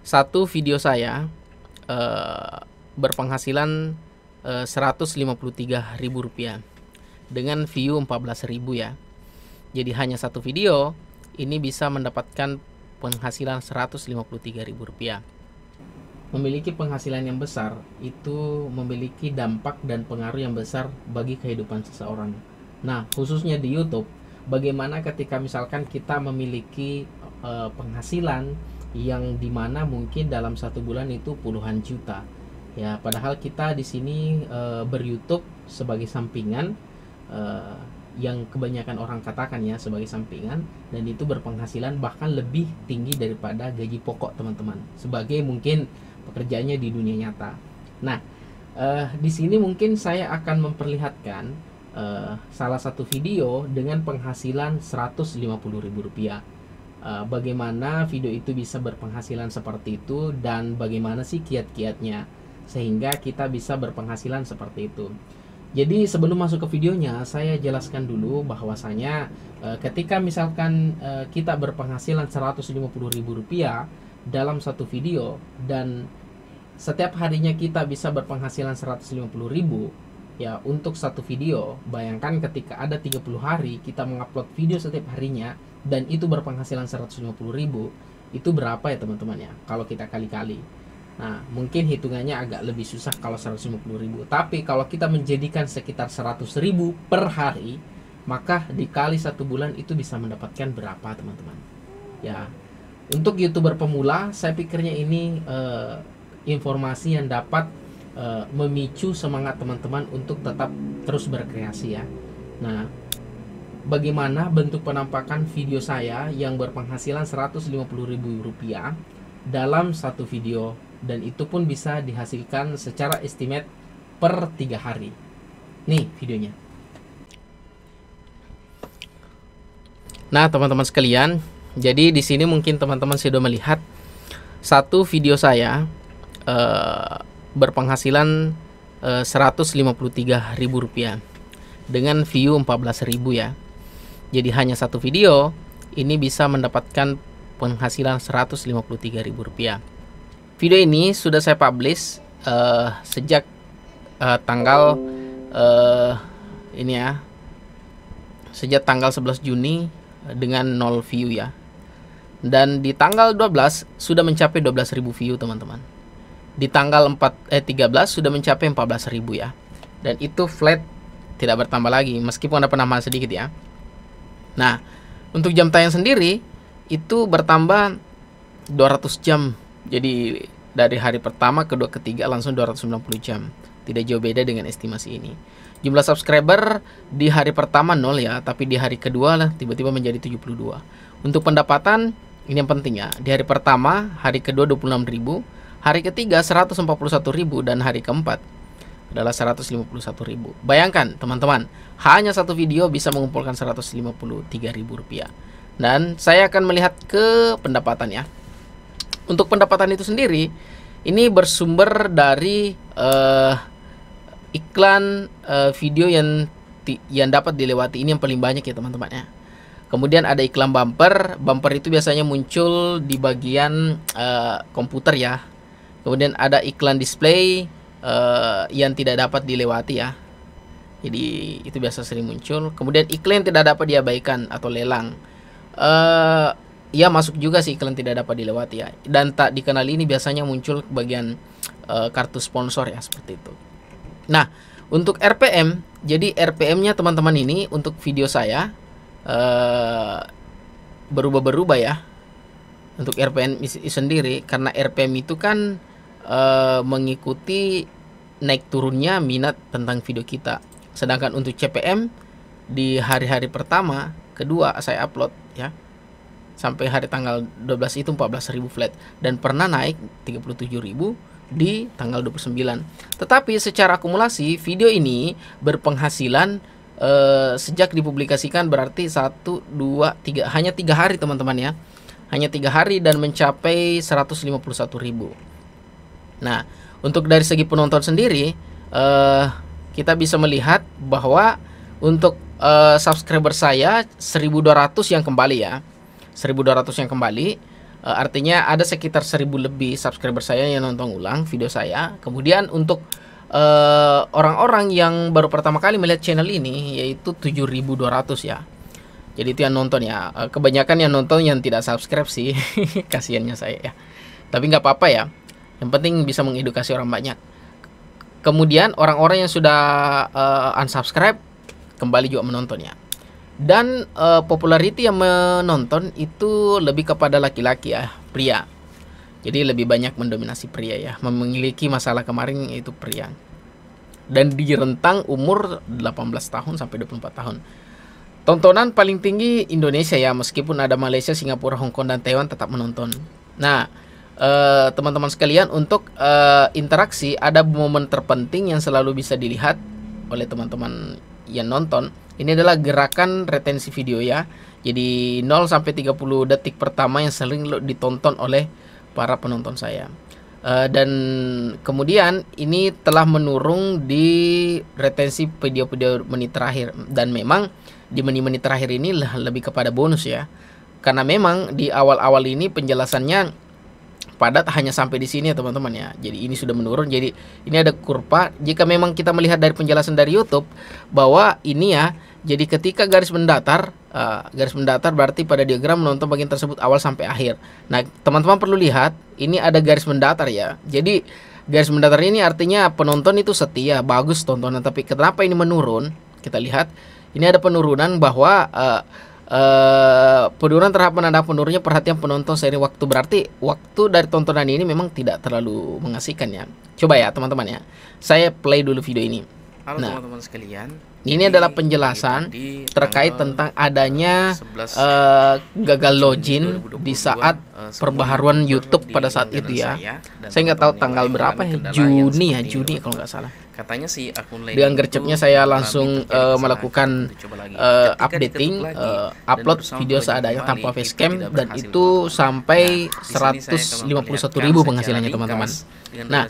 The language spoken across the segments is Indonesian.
Satu video saya berpenghasilan Rp153.000 dengan view 14.000 ya. Jadi hanya satu video ini bisa mendapatkan penghasilan Rp153.000. Memiliki penghasilan yang besar itu memiliki dampak dan pengaruh yang besar bagi kehidupan seseorang. Nah, khususnya di YouTube, bagaimana ketika misalkan kita memiliki penghasilan yang dimana mungkin dalam satu bulan itu puluhan juta ya, padahal kita di sini ber-YouTube sebagai sampingan, yang kebanyakan orang katakan ya sebagai sampingan, dan itu berpenghasilan bahkan lebih tinggi daripada gaji pokok teman-teman, sebagai mungkin pekerjaannya di dunia nyata. Nah, di sini mungkin saya akan memperlihatkan salah satu video dengan penghasilan Rp150.000. Bagaimana video itu bisa berpenghasilan seperti itu dan bagaimana sih kiat-kiatnya sehingga kita bisa berpenghasilan seperti itu. Jadi sebelum masuk ke videonya, saya jelaskan dulu bahwasanya ketika misalkan kita berpenghasilan Rp150.000 dalam satu video dan setiap harinya kita bisa berpenghasilan Rp150.000 ya untuk satu video. Bayangkan ketika ada 30 hari kita mengupload video setiap harinya dan itu berpenghasilan Rp150.000, itu berapa ya teman-teman ya kalau kita kali-kali. Nah, mungkin hitungannya agak lebih susah kalau 150.000, tapi kalau kita menjadikan sekitar 100.000 per hari, maka dikali satu bulan itu bisa mendapatkan berapa teman-teman ya. Untuk YouTuber pemula, saya pikirnya ini informasi yang dapat memicu semangat teman-teman untuk tetap terus berkreasi ya. Nah, bagaimana bentuk penampakan video saya yang berpenghasilan Rp150.000 dalam satu video, dan itu pun bisa dihasilkan secara estimate per 3 hari. Nih videonya. Nah, teman-teman sekalian, jadi di sini mungkin teman-teman sudah melihat satu video saya berpenghasilan Rp153.000 dengan view 14.000 ya. Jadi hanya satu video ini bisa mendapatkan penghasilan Rp153.000. Video ini sudah saya publish sejak tanggal ini ya, sejak tanggal 11 Juni dengan 0 view ya. Dan di tanggal 12 sudah mencapai 12.000 view teman-teman. Di tanggal 13 sudah mencapai 14.000 ya. Dan itu flat, tidak bertambah lagi meskipun ada penambahan sedikit ya. Nah, untuk jam tayang sendiri itu bertambah 200 jam. Jadi dari hari pertama, kedua, ketiga langsung 290 jam. Tidak jauh beda dengan estimasi ini. Jumlah subscriber di hari pertama 0 ya, tapi di hari kedua lah tiba-tiba menjadi 72. Untuk pendapatan, ini yang penting ya. Di hari pertama, hari kedua 26.000, hari ketiga 141.000, dan hari keempat adalah 151.000. Bayangkan teman-teman, hanya satu video bisa mengumpulkan Rp153.000. Dan saya akan melihat ke pendapatan ya. Untuk pendapatan itu sendiri, ini bersumber dari iklan video yang dapat dilewati. Ini yang paling banyak ya teman-teman ya. Kemudian ada iklan bumper. Bumper itu biasanya muncul di bagian komputer ya. Kemudian ada iklan display yang tidak dapat dilewati ya. Jadi itu biasa sering muncul. Kemudian iklan tidak dapat diabaikan atau lelang. Ya masuk juga sih iklan tidak dapat dilewati ya. Dan tak dikenali ini biasanya muncul bagian kartu sponsor ya, seperti itu. Nah, untuk RPM, jadi RPM-nya teman-teman ini untuk video saya berubah-berubah ya. Untuk RPM sendiri, karena RPM itu kan mengikuti naik turunnya minat tentang video kita. Sedangkan untuk CPM di hari-hari pertama, kedua saya upload ya, sampai hari tanggal 12 itu 14.000 flat, dan pernah naik 37.000 di tanggal 29. Tetapi secara akumulasi video ini berpenghasilan sejak dipublikasikan berarti 1, 2, 3, hanya 3 hari teman-teman ya. Hanya 3 hari dan mencapai 151.000. Nah, untuk dari segi penonton sendiri, kita bisa melihat bahwa untuk subscriber saya 1.200 yang kembali ya, 1.200 yang kembali, Artinya ada sekitar 1000 lebih subscriber saya yang nonton ulang video saya. Kemudian untuk orang-orang yang baru pertama kali melihat channel ini yaitu 7.200 ya. Jadi itu yang nonton ya. Kebanyakan yang nonton yang tidak subscribe sih. Kasiannya saya ya. Tapi nggak apa-apa ya. Yang penting bisa mengedukasi orang banyak. Kemudian orang-orang yang sudah unsubscribe kembali juga menonton ya. Dan popularity yang menonton itu lebih kepada laki-laki ya, pria. Jadi lebih banyak mendominasi pria ya. Memiliki masalah kemarin yaitu pria. Dan di rentang umur 18 tahun sampai 24 tahun. Tontonan paling tinggi Indonesia ya, meskipun ada Malaysia, Singapura, Hong Kong dan Taiwan tetap menonton. Nah, teman-teman sekalian, untuk interaksi ada momen terpenting yang selalu bisa dilihat oleh teman-teman yang nonton. Ini adalah gerakan retensi video ya. Jadi 0 sampai 30 detik pertama yang sering ditonton oleh para penonton saya. Dan kemudian ini telah menurun di retensi video-video menit terakhir. Dan memang di menit-menit terakhir ini lebih kepada bonus ya. Karena memang di awal-awal ini penjelasannya padat hanya sampai di sini ya teman-teman ya. Jadi ini sudah menurun. Jadi ini ada kurva. Jika memang kita melihat dari penjelasan dari YouTube bahwa ini ya, jadi ketika garis mendatar berarti pada diagram menonton bagian tersebut awal sampai akhir. Nah, teman-teman perlu lihat ini ada garis mendatar ya. Jadi garis mendatar ini artinya penonton itu setia, bagus tontonan. Tapi kenapa ini menurun? Kita lihat ini ada penurunan bahwa penurunan terhadap penanda penurunnya perhatian penonton seiring waktu. Berarti waktu dari tontonan ini memang tidak terlalu mengasihkan ya. Coba ya teman-teman ya, saya play dulu video ini. Halo nah, teman-teman sekalian, ini adalah penjelasan terkait tentang adanya gagal login di saat perbaharuan YouTube pada saat itu ya. Saya nggak tahu tanggal berapa ya, Juni kalau nggak salah. Katanya sih akun lain dengan gercepnya saya langsung melakukan updating, upload video seadanya tanpa facecam, dan itu sampai 151.000 penghasilannya teman-teman. Nah,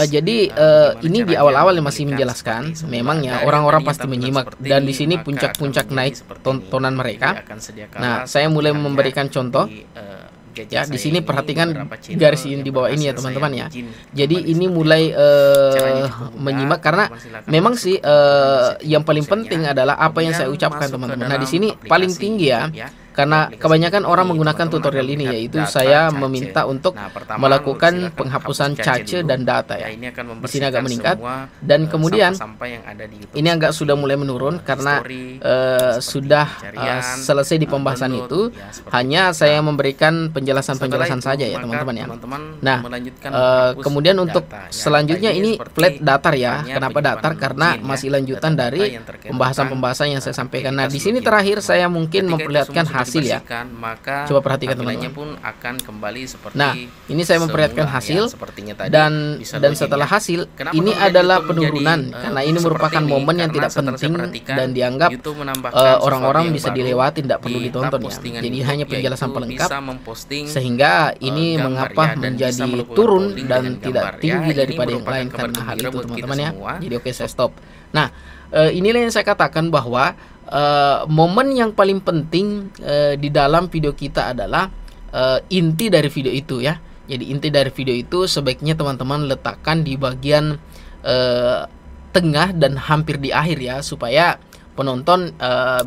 jadi ini di awal-awal masih menjelaskan, memangnya orang-orang pasti menyimak, dan di sini puncak-puncak naik tontonan mereka. Nah, saya mulai memberikan contoh. Ya, di sini perhatikan garis ini di bawah ini ya teman-teman ya. Jadi ini mulai menyimak karena memang sih yang paling penting adalah apa yang saya ucapkan teman-teman. Nah, di sini paling tinggi ya. Karena kebanyakan orang menggunakan tutorial ini, yaitu saya meminta untuk melakukan penghapusan cache dan data ya. Di sini agak meningkat, dan kemudian ini agak sudah mulai menurun karena sudah selesai di pembahasan itu. Hanya saya memberikan penjelasan-penjelasan saja ya teman-teman ya. Nah, kemudian untuk selanjutnya ini flat datar ya. Kenapa datar? Karena masih lanjutan dari pembahasan-pembahasan yang saya sampaikan. Nah, di sini terakhir saya mungkin memperlihatkan hasil ya. Coba perhatikan teman-teman. Nah, ini saya memperlihatkan hasil dan setelah hasil ini adalah penurunan karena ini merupakan momen yang tidak penting dan dianggap orang-orang bisa dilewati, tidak perlu ditonton ya. Jadi hanya penjelasan pelengkap, sehingga ini mengapa menjadi turun dan tidak tinggi daripada yang lain karena hal itu teman-teman ya. Jadi oke, saya stop. Nah, inilah yang saya katakan bahwa momen yang paling penting di dalam video kita adalah inti dari video itu ya. Jadi inti dari video itu sebaiknya teman-teman letakkan di bagian tengah dan hampir di akhir ya, supaya penonton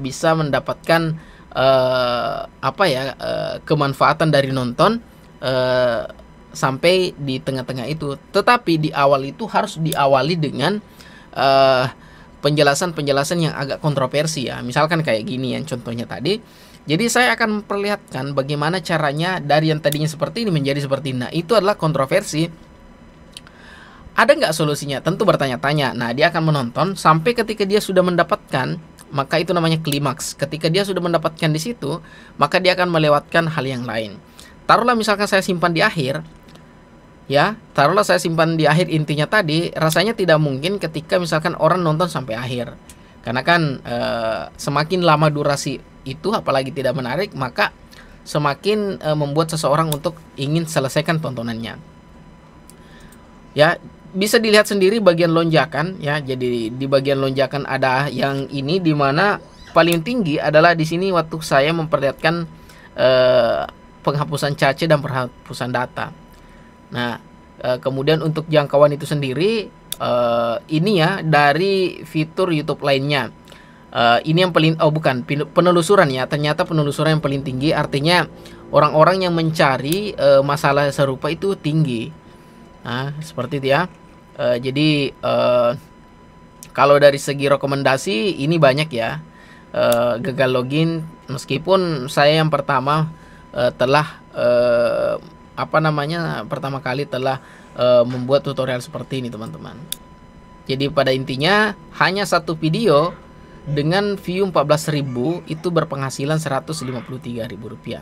bisa mendapatkan kemanfaatan dari nonton sampai di tengah-tengah itu. Tetapi di awal itu harus diawali dengan penjelasan-penjelasan yang agak kontroversi ya. Misalkan kayak gini yang contohnya tadi. Jadi saya akan memperlihatkan bagaimana caranya dari yang tadinya seperti ini menjadi seperti ini. Nah, itu adalah kontroversi. Ada nggak solusinya? Tentu bertanya-tanya. Nah, dia akan menonton sampai ketika dia sudah mendapatkan, maka itu namanya klimaks. Ketika dia sudah mendapatkan di situ, maka dia akan melewatkan hal yang lain. Taruhlah misalkan saya simpan di akhir. Ya, taruhlah saya simpan di akhir intinya tadi, rasanya tidak mungkin ketika misalkan orang nonton sampai akhir. Karena kan semakin lama durasi itu, apalagi tidak menarik, maka semakin membuat seseorang untuk ingin selesaikan tontonannya. Ya, bisa dilihat sendiri bagian lonjakan ya. Jadi di bagian lonjakan ada yang ini, dimana paling tinggi adalah di sini waktu saya memperlihatkan penghapusan cache dan penghapusan data. Nah, kemudian untuk jangkauan itu sendiri, ini ya dari fitur YouTube lainnya. Ini yang paling, penelusuran ya. Ternyata penelusuran yang paling tinggi, artinya orang-orang yang mencari masalah serupa itu tinggi. Nah, seperti itu ya. Jadi kalau dari segi rekomendasi ini banyak ya. Gagal login, meskipun saya yang pertama telah pertama kali telah membuat tutorial seperti ini, teman-teman. Jadi pada intinya hanya satu video dengan view 14.000 itu berpenghasilan Rp153.000.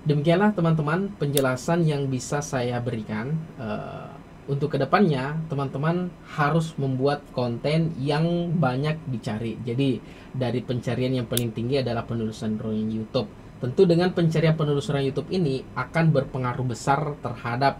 Demikianlah teman-teman penjelasan yang bisa saya berikan. Untuk kedepannya teman-teman harus membuat konten yang banyak dicari. Jadi dari pencarian yang paling tinggi adalah penelusuran YouTube. Tentu dengan pencarian penelusuran YouTube ini akan berpengaruh besar terhadap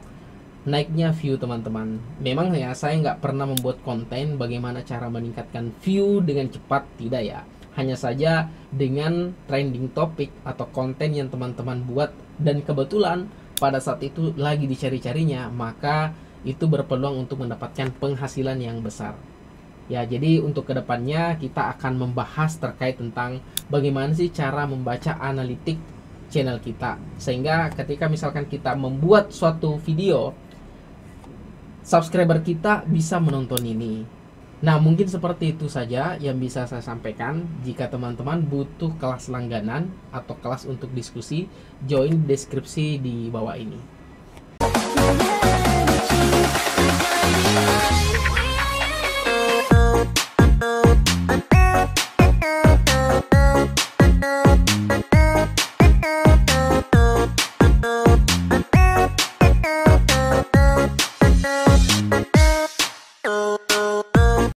naiknya view teman-teman. Memang ya saya nggak pernah membuat konten bagaimana cara meningkatkan view dengan cepat, tidak ya. Hanya saja dengan trending topik atau konten yang teman-teman buat dan kebetulan pada saat itu lagi dicari-carinya, maka itu berpeluang untuk mendapatkan penghasilan yang besar. Ya, jadi untuk kedepannya kita akan membahas terkait tentang bagaimana sih cara membaca analitik channel kita, sehingga ketika misalkan kita membuat suatu video, subscriber kita bisa menonton ini. Nah, mungkin seperti itu saja yang bisa saya sampaikan. Jika teman-teman butuh kelas langganan atau kelas untuk diskusi, join deskripsi di bawah ini.